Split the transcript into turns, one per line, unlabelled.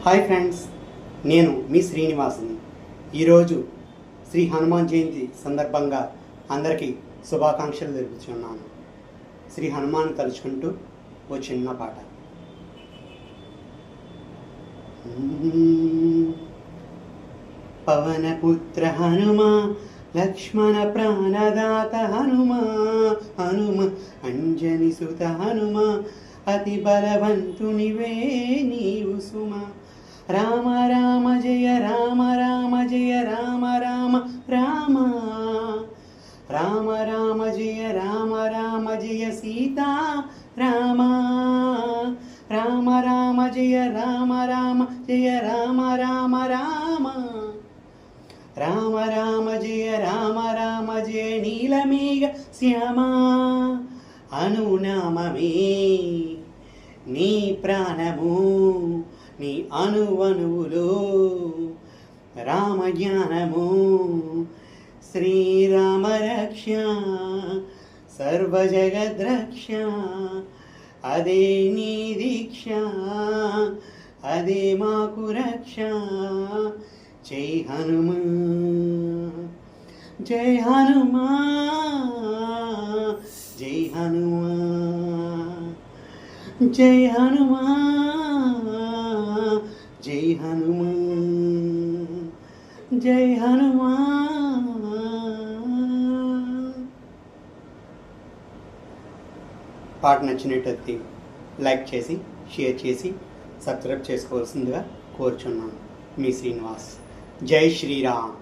Hi friends, నేను మీ శ్రీనివాసుని. ఈరోజు శ్రీ హనుమాన్ జయంతి సందర్భంగా అందరికీ శుభాకాంక్షలు తెలుపుతున్నాను. శ్రీ హనుమాన్ తలుచుకుంటూ ఓ చిన్న పాట. పవనపుత్ర హనుమా, లక్ష్మణ ప్రాణదాత హనుమా, హనుమ అంజని సుత హనుమా, అతి బలవంతునివే నీవు సుమ. రామ రామ జయ రామ రామ జయ రామ రామ రామ, రామ రామ జయ రామ రామ జయ సీతా రామ, రామ రామ జయ రామ రామ జయ రామ రామ రామ, రామ రామ జయ రామ రామ జయ నీలమేఘ శ్యామ. అనునామమే నీ ప్రాణము, నీ అణువణువులో రామ జ్ఞానము. శ్రీరామ రక్ష సర్వజగద్రక్ష, అదే నీ దీక్ష, అదే మాకు రక్ష. జై హనుమా, జై హనుమా, జై హనుమా, జై హనుమా, జై హనుమా, జై హనుమా. పాట నచ్చినట్టయితే లైక్ చేసి, షేర్ చేసి, సబ్స్క్రైబ్ చేసుకోవాల్సిందిగా కోరుచున్నాను. మీ శ్రీనివాస్. జై శ్రీరామ్.